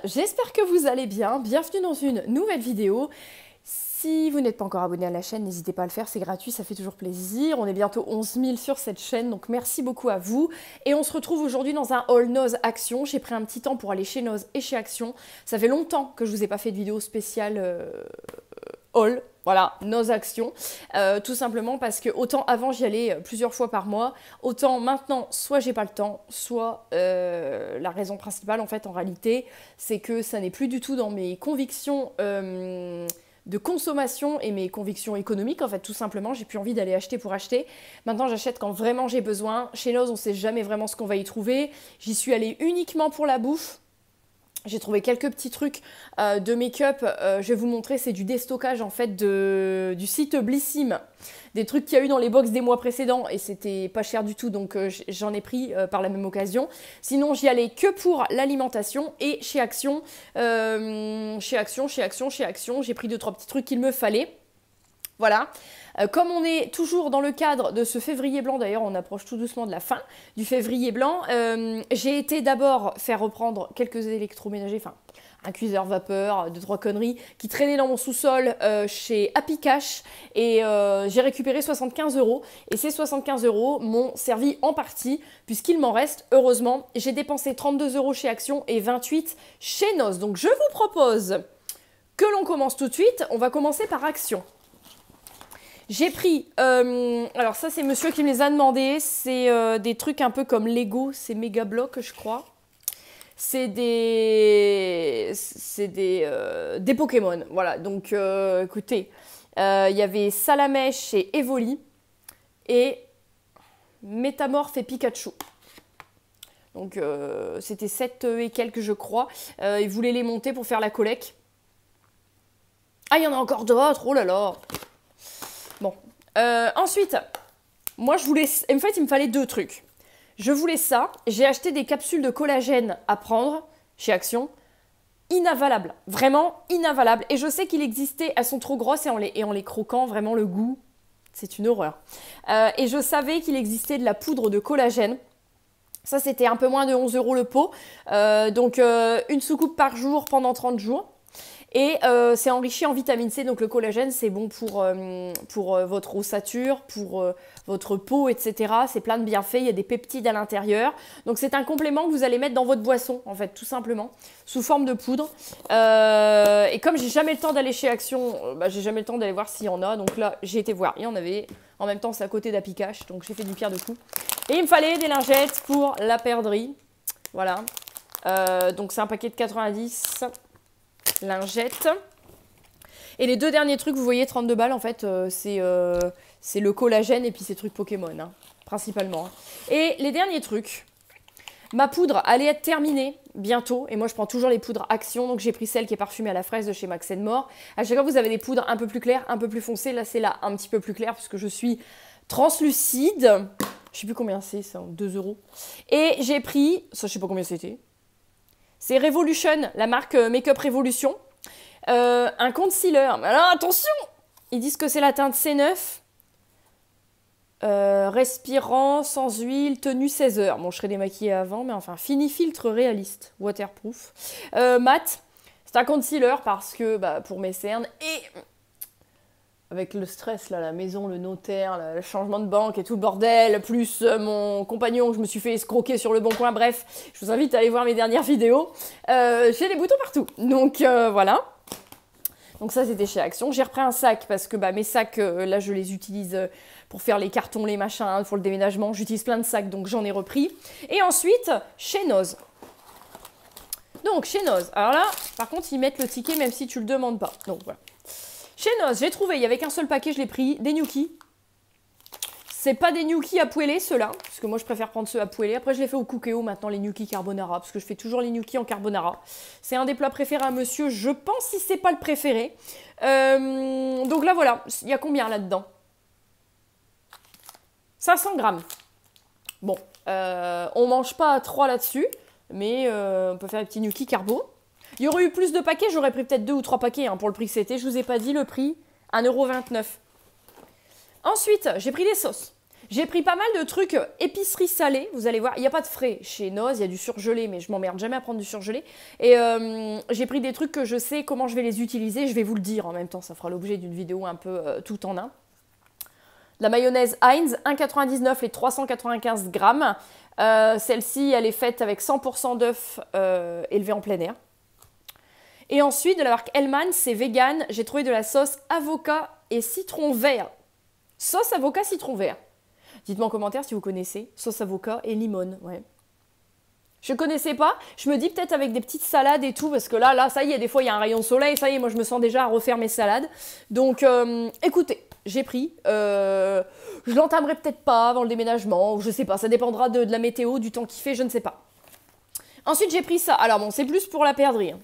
j'espère que vous allez bien. Bienvenue dans une nouvelle vidéo. Si vous n'êtes pas encore abonné à la chaîne, n'hésitez pas à le faire, c'est gratuit, ça fait toujours plaisir. On est bientôt 11 000 sur cette chaîne, donc merci beaucoup à vous. Et on se retrouve aujourd'hui dans un haul Noz Action. J'ai pris un petit temps pour aller chez Noz et chez Action. Ça fait longtemps que je vous ai pas fait de vidéo spéciale haul. Voilà, Noz Action, tout simplement parce que autant avant j'y allais plusieurs fois par mois, autant maintenant soit j'ai pas le temps, soit la raison principale en fait en réalité c'est que ça n'est plus du tout dans mes convictions de consommation et mes convictions économiques en fait tout simplement. J'ai plus envie d'aller acheter pour acheter, maintenant j'achète quand vraiment j'ai besoin. Chez Noz on sait jamais vraiment ce qu'on va y trouver, j'y suis allée uniquement pour la bouffe. J'ai trouvé quelques petits trucs de make-up, je vais vous montrer, c'est du déstockage en fait du site Blissim. Des trucs qu'il y a eu dans les box des mois précédents et c'était pas cher du tout, donc j'en ai pris par la même occasion. Sinon j'y allais que pour l'alimentation et chez Action, j'ai pris 2-3 petits trucs qu'il me fallait. Voilà. Comme on est toujours dans le cadre de ce février blanc, d'ailleurs on approche tout doucement de la fin du février blanc, j'ai été d'abord faire reprendre quelques électroménagers, enfin un cuiseur vapeur, 2-3 conneries qui traînaient dans mon sous-sol chez Happy Cash et j'ai récupéré 75 €. Et ces 75 € m'ont servi en partie puisqu'il m'en reste, heureusement. J'ai dépensé 32 € chez Action et 28 chez Noz. Donc je vous propose que l'on commence tout de suite. On va commencer par Action. J'ai pris, alors ça c'est monsieur qui me les a demandés, c'est des trucs un peu comme Lego, c'est Mega Block je crois. C'est des Pokémon, voilà, donc écoutez, il y avait Salamèche et Evoli et Métamorphe et Pikachu. Donc c'était 7 et quelques je crois, ils voulaient les monter pour faire la collecte. Ah il y en a encore d'autres, oh là là. Bon, ensuite, moi je voulais, en fait il me fallait 2 trucs. Je voulais ça, j'ai acheté des capsules de collagène à prendre chez Action, inavalables, vraiment inavalables. Et je sais qu'il existait, elles sont trop grosses et en les croquant, vraiment le goût, c'est une horreur. Et je savais qu'il existait de la poudre de collagène. Ça c'était un peu moins de 11 € le pot, donc une soucoupe par jour pendant 30 jours. Et c'est enrichi en vitamine C, donc le collagène c'est bon pour votre ossature, pour votre peau, etc. C'est plein de bienfaits, il y a des peptides à l'intérieur. Donc c'est un complément que vous allez mettre dans votre boisson, en fait, tout simplement, sous forme de poudre. Et comme j'ai jamais le temps d'aller chez Action, j'ai jamais le temps d'aller voir s'il y en a. Donc là, j'ai été voir, il y en avait. En même temps, c'est à côté d'Happy Cash, donc j'ai fait du pierre de coups. Et il me fallait des lingettes pour la perdrix. Voilà. Donc c'est un paquet de 90 lingettes. Et les 2 derniers trucs, vous voyez, 32 balles en fait, c'est le collagène et puis ces trucs Pokémon, hein, principalement. Et les derniers trucs, ma poudre allait être terminée bientôt. Et moi, je prends toujours les poudres Action, donc j'ai pris celle qui est parfumée à la fraise de chez Max & More. À chaque fois, vous avez des poudres un peu plus claires, un peu plus foncées. Là, c'est là un petit peu plus clair puisque je suis translucide. Je sais plus combien c'est, ça, 2 €. Et j'ai pris, ça, je sais pas combien c'était. C'est Revolution, la marque Make-up Revolution. Un concealer. Alors attention, ils disent que c'est la teinte C9. Respirant, sans huile, tenue 16 heures. Bon, je serais démaquillée avant, mais enfin, fini filtre réaliste, waterproof. Mat, c'est un concealer parce que pour mes cernes et avec le stress, là, la maison, le notaire, le changement de banque et tout le bordel, plus mon compagnon, je me suis fait escroquer sur le bon coin, bref, je vous invite à aller voir mes dernières vidéos. J'ai des boutons partout, donc voilà. Donc ça, c'était chez Action. J'ai repris un sac parce que mes sacs, là, je les utilise pour faire les cartons, les machins, hein, pour le déménagement. J'utilise plein de sacs, donc j'en ai repris. Et ensuite, chez Noz. Donc, chez Noz. Alors là, par contre, ils mettent le ticket même si tu le demandes pas. Donc, voilà. Chez Noz, j'ai trouvé, il y avait qu'un seul paquet, je l'ai pris, des gnocchis. C'est pas des gnocchis à poêler, ceux-là, parce que moi, je préfère prendre ceux à poêler. Après, je les fais au cookéo, maintenant, les gnocchis carbonara, parce que je fais toujours les gnocchis en carbonara. C'est un des plats préférés à monsieur, je pense si c'est pas le préféré. Donc là, voilà, il y a combien là-dedans? 500 grammes. Bon, on mange pas à 3 là-dessus, mais on peut faire des petits gnocchis carbo. Il y aurait eu plus de paquets, j'aurais pris peut-être 2 ou 3 paquets hein, pour le prix que c'était. Je vous ai pas dit le prix, 1,29 €. Ensuite, j'ai pris des sauces. J'ai pris pas mal de trucs épicerie salée, vous allez voir. Il n'y a pas de frais chez Noz, il y a du surgelé, mais je m'emmerde jamais à prendre du surgelé. Et j'ai pris des trucs que je sais comment je vais les utiliser, je vais vous le dire en même temps, ça fera l'objet d'une vidéo un peu tout en un. La mayonnaise Heinz, 1,99 les 395 grammes. Celle-ci, elle est faite avec 100% d'œufs élevés en plein air. Et ensuite, de la marque Hellmann's, c'est vegan. J'ai trouvé de la sauce avocat et citron vert. Sauce avocat citron vert. Dites-moi en commentaire si vous connaissez. Sauce avocat et limone, ouais. Je connaissais pas. Je me dis peut-être avec des petites salades et tout, parce que là, ça y est, des fois, il y a un rayon de soleil. Ça y est, moi, je me sens déjà à refaire mes salades. Donc, écoutez, j'ai pris. Je l'entamerai peut-être pas avant le déménagement, ou je sais pas. Ça dépendra de la météo, du temps qu'il fait, je ne sais pas. Ensuite, j'ai pris ça. Alors bon, c'est plus pour la perdrix.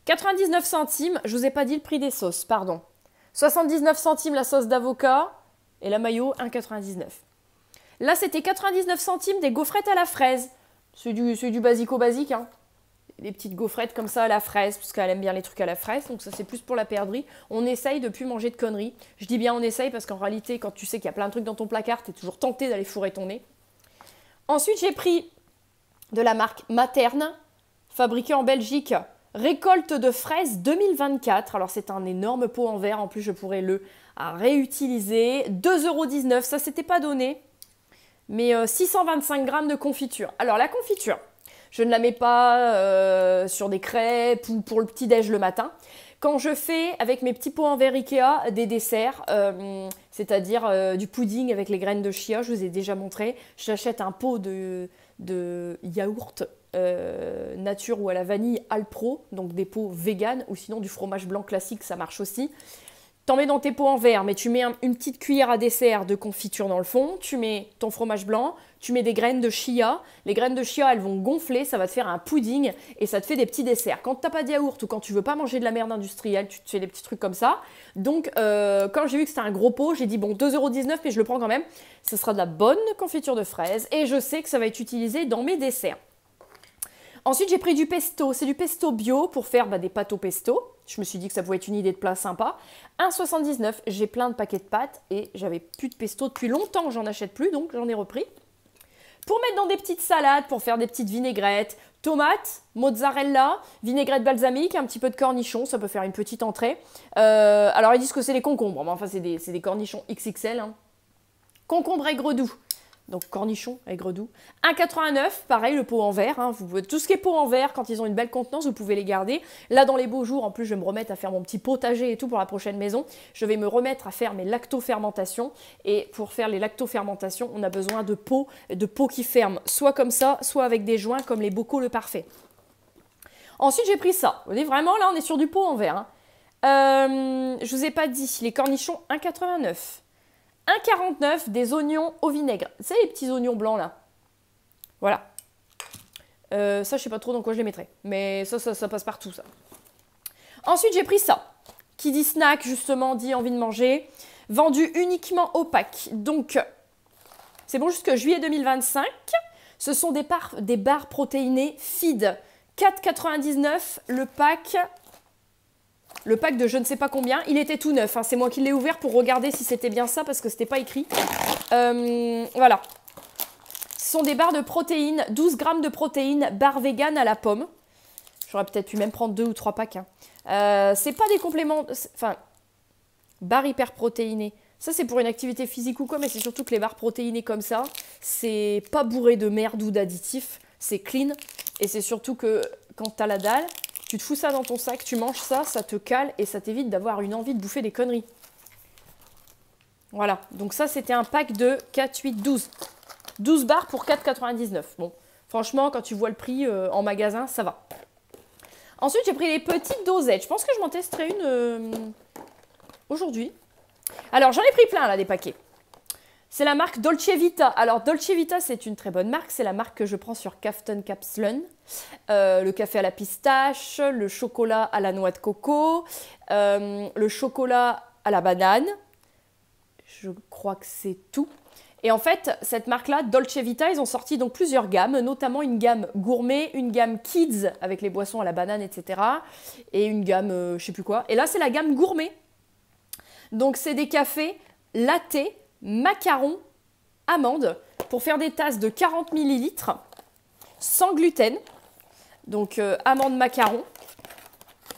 99 centimes. Je vous ai pas dit le prix des sauces, pardon. 79 centimes la sauce d'avocat et la mayo, 1,99. Là, c'était 99 centimes des gaufrettes à la fraise. C'est du basico-basique, hein. Des petites gaufrettes comme ça à la fraise, parce qu'elle aime bien les trucs à la fraise, donc ça c'est plus pour la perdrix. On essaye de plus manger de conneries. Je dis bien on essaye parce qu'en réalité, quand tu sais qu'il y a plein de trucs dans ton placard, tu es toujours tenté d'aller fourrer ton nez. Ensuite, j'ai pris de la marque Materne, fabriquée en Belgique, récolte de fraises 2024. Alors c'est un énorme pot en verre, en plus je pourrais le réutiliser. 2,19 €, ça s'était pas donné. Mais 625 grammes de confiture. Alors la confiture, je ne la mets pas sur des crêpes ou pour le petit-déj le matin. Quand je fais avec mes petits pots en verre Ikea des desserts, c'est-à-dire du pudding avec les graines de chia, je vous ai déjà montré, j'achète un pot de yaourt nature ou à la vanille Alpro, donc des pots vegan ou sinon du fromage blanc classique, ça marche aussi. T'en mets dans tes pots en verre, mais tu mets une petite cuillère à dessert de confiture dans le fond, tu mets ton fromage blanc, tu mets des graines de chia. Les graines de chia, elles vont gonfler, ça va te faire un pudding et ça te fait des petits desserts. Quand t'as pas de yaourt ou quand tu veux pas manger de la merde industrielle, tu te fais des petits trucs comme ça. Donc, quand j'ai vu que c'était un gros pot, j'ai dit bon, 2,19 €, mais je le prends quand même. Ce sera de la bonne confiture de fraises et je sais que ça va être utilisé dans mes desserts. Ensuite, j'ai pris du pesto. C'est du pesto bio pour faire des pâtes au pesto. Je me suis dit que ça pouvait être une idée de plat sympa. 1,79 €. J'ai plein de paquets de pâtes et j'avais plus de pesto depuis longtemps. J'en achète plus, donc j'en ai repris. Pour mettre dans des petites salades, pour faire des petites vinaigrettes, tomates, mozzarella, vinaigrette balsamique, un petit peu de cornichons. Ça peut faire une petite entrée. Alors, ils disent que c'est des concombres. Mais enfin, c'est des cornichons XXL. Hein. Concombre aigre doux. Donc cornichons aigre doux. 1,89 €, pareil, le pot en verre. Hein. Tout ce qui est pot en verre, quand ils ont une belle contenance, vous pouvez les garder. Là, dans les beaux jours, en plus, je vais me remettre à faire mon petit potager et tout pour la prochaine maison. Je vais me remettre à faire mes lactofermentations. Et pour faire les lactofermentations, on a besoin de pots qui ferment. Soit comme ça, soit avec des joints comme les bocaux le parfait. Ensuite, j'ai pris ça. Vous voyez, vraiment, là, on est sur du pot en verre. Hein. Je vous ai pas dit, les cornichons, 1,89 €. 1,49 € des oignons au vinaigre. C'est les petits oignons blancs là. Voilà. Ça, je sais pas trop dans quoi je les mettrais. Mais ça passe partout, ça. Ensuite, j'ai pris ça. Qui dit snack, justement, dit envie de manger. Vendu uniquement au pack. Donc, c'est bon jusqu'à juillet 2025. Ce sont des barres protéinées feed. 4,99 € le pack. Le pack de je ne sais pas combien, il était tout neuf. Hein. C'est moi qui l'ai ouvert pour regarder si c'était bien ça parce que c'était pas écrit. Voilà. Ce sont des barres de protéines, 12 grammes de protéines, barres vegan à la pomme. J'aurais peut-être pu même prendre 2 ou 3 packs. Hein. C'est pas des compléments... Enfin, barres hyper protéinées. Ça, c'est pour une activité physique ou quoi, mais c'est surtout que les barres protéinées comme ça, c'est pas bourré de merde ou d'additifs. C'est clean. Et c'est surtout que quand t'as la dalle... Tu te fous ça dans ton sac, tu manges ça, ça te cale et ça t'évite d'avoir une envie de bouffer des conneries. Voilà, donc ça c'était un pack de 4, 8, 12. 12 barres pour 4,99 €. Bon, franchement, quand tu vois le prix en magasin, ça va. Ensuite, j'ai pris les petites dosettes. Je pense que je m'en testerai une aujourd'hui. Alors, j'en ai pris plein là, des paquets. C'est la marque Dolce Vita. Alors, Dolce Vita, c'est une très bonne marque. C'est la marque que je prends sur Kaften Kapseln. Le café à la pistache, le chocolat à la noix de coco, le chocolat à la banane. Je crois que c'est tout. Et en fait, cette marque-là, Dolce Vita, ils ont sorti donc plusieurs gammes, notamment une gamme gourmet, une gamme kids avec les boissons à la banane, etc. Et une gamme, je sais plus quoi. Et là, c'est la gamme gourmet. Donc, c'est des cafés latte, macarons amandes pour faire des tasses de 40 ml sans gluten. Donc amandes macaron.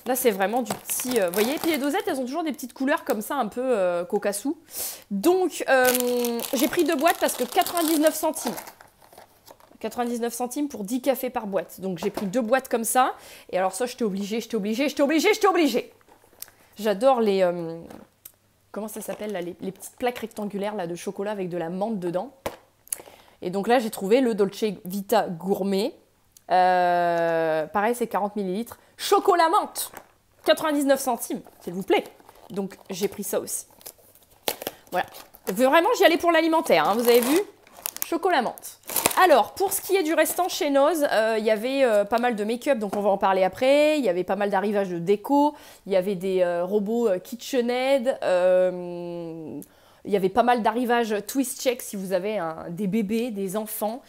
Là, c'est vraiment du petit... vous voyez, et puis les dosettes, elles ont toujours des petites couleurs comme ça, un peu cocassou. Donc, j'ai pris 2 boîtes parce que 99 centimes. 99 centimes pour 10 cafés par boîte. Donc, j'ai pris 2 boîtes comme ça. Et alors ça, j'étais obligée. J'adore les... comment ça s'appelle là, les petites plaques rectangulaires là, de chocolat avec de la menthe dedans. Et donc là, j'ai trouvé le Dolce Vita Gourmet. Pareil, c'est 40 ml. Chocolat menthe, 99 centimes, s'il vous plaît. Donc, j'ai pris ça aussi. Voilà. Vraiment, j'y allais pour l'alimentaire, hein, vous avez vu. Chocolat menthe. Alors, pour ce qui est du restant chez Noz, il y avait pas mal de make-up, donc on va en parler après. Il y avait pas mal d'arrivages de déco. Il y avait des robots KitchenAid. Il y avait pas mal d'arrivages Twist Check si vous avez des bébés, des enfants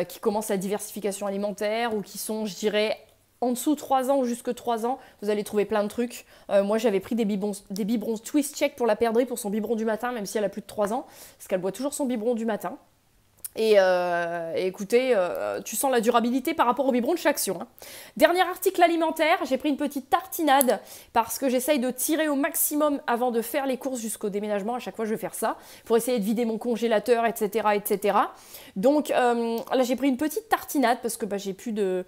qui commencent la diversification alimentaire ou qui sont, je dirais, en dessous de 3 ans ou jusque 3 ans. Vous allez trouver plein de trucs. Moi, j'avais pris des biberons Twist Check pour la perdrix, pour son biberon du matin, même si elle a plus de 3 ans, parce qu'elle boit toujours son biberon du matin. Et écoutez, tu sens la durabilité par rapport au biberon de chaque Action. Hein. Dernier article alimentaire, j'ai pris une petite tartinade parce que j'essaye de tirer au maximum avant de faire les courses jusqu'au déménagement. À chaque fois, je vais faire ça pour essayer de vider mon congélateur, etc. etc. Donc là, j'ai pris une petite tartinade parce que j'ai plus de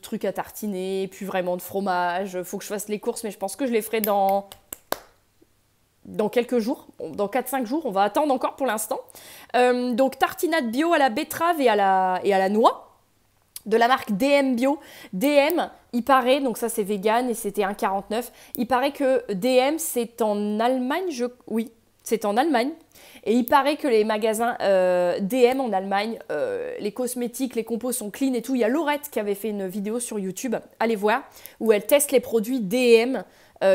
trucs à tartiner, plus vraiment de fromage. Faut que je fasse les courses, mais je pense que je les ferai dans quelques jours, dans 4-5 jours, on va attendre encore pour l'instant. Donc tartinade bio à la betterave et à la noix, de la marque DM Bio. DM, il paraît, donc ça c'est vegan et c'était 1,49. Il paraît que DM c'est en Allemagne, oui, c'est en Allemagne. Et il paraît que les magasins DM en Allemagne, les cosmétiques, les compos sont clean et tout. Il y a Laurette qui avait fait une vidéo sur YouTube, allez voir, où elle teste les produits DM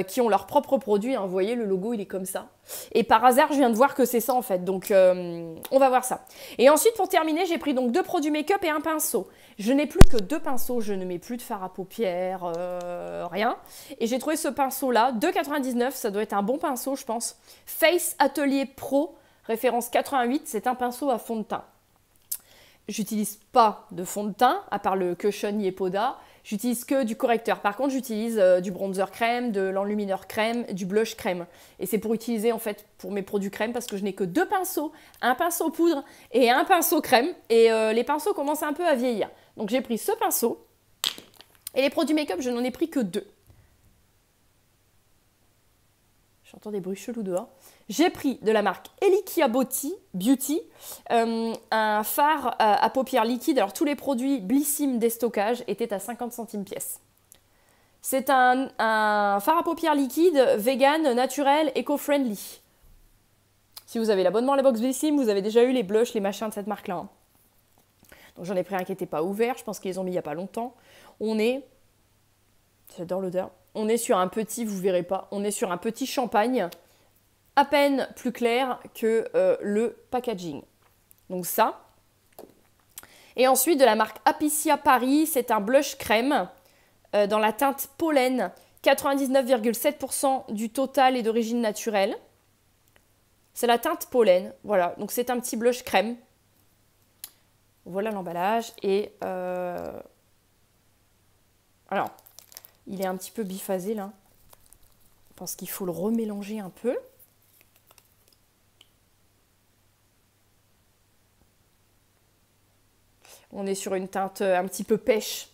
qui ont leurs propres produits. Hein. Vous voyez, le logo, il est comme ça. Et par hasard, je viens de voir que c'est ça, en fait. Donc, on va voir ça. Et ensuite, pour terminer, j'ai pris donc 2 produits make-up et un pinceau. Je n'ai plus que 2 pinceaux. Je ne mets plus de fard à paupières, rien. Et j'ai trouvé ce pinceau-là, 2,99. Ça doit être un bon pinceau, je pense. Face Atelier Pro, référence 88. C'est un pinceau à fond de teint. J'utilise pas de fond de teint, à part le Cushion Yepoda. J'utilise que du correcteur. Par contre, j'utilise du bronzer crème, de l'enlumineur crème, du blush crème. Et c'est pour utiliser, en fait, pour mes produits crème, parce que je n'ai que 2 pinceaux, un pinceau poudre et un pinceau crème. Et les pinceaux commencent un peu à vieillir. Donc, j'ai pris ce pinceau. Et les produits make-up, je n'en ai pris que 2. J'entends des bruits chelous dehors. J'ai pris de la marque Elikia Beauty un fard à paupières liquide. Alors, tous les produits Blissim déstockage étaient à 50 centimes pièce. C'est un fard à paupières liquide, vegan, naturel, éco-friendly. Si vous avez l'abonnement à la box Blissim, vous avez déjà eu les blushs, les machins de cette marque-là. Hein. Donc, j'en ai pris un qui n'était pas ouvert. Je pense qu'ils les ont mis il n'y a pas longtemps. J'adore l'odeur. On est sur un petit, vous verrez pas, on est sur un petit champagne à peine plus clair que le packaging. Donc ça. Et ensuite de la marque Apicia Paris, c'est un blush crème dans la teinte pollen. 99,7% du total est d'origine naturelle. C'est la teinte pollen, voilà. Donc c'est un petit blush crème. Voilà l'emballage. Et alors, il est un petit peu biphasé là. Je pense qu'il faut le remélanger un peu. On est sur une teinte un petit peu pêche.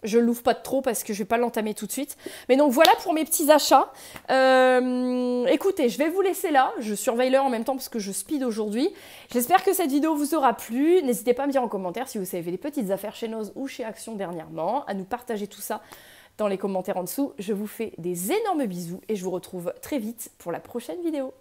Je ne l'ouvre pas de trop parce que je ne vais pas l'entamer tout de suite. Mais donc voilà pour mes petits achats. Écoutez, je vais vous laisser là. Je surveille l'heure en même temps parce que je speed aujourd'hui. J'espère que cette vidéo vous aura plu. N'hésitez pas à me dire en commentaire si vous avez des petites affaires chez Noz ou chez Action dernièrement. À nous partager tout ça dans les commentaires en dessous. Je vous fais des énormes bisous et je vous retrouve très vite pour la prochaine vidéo.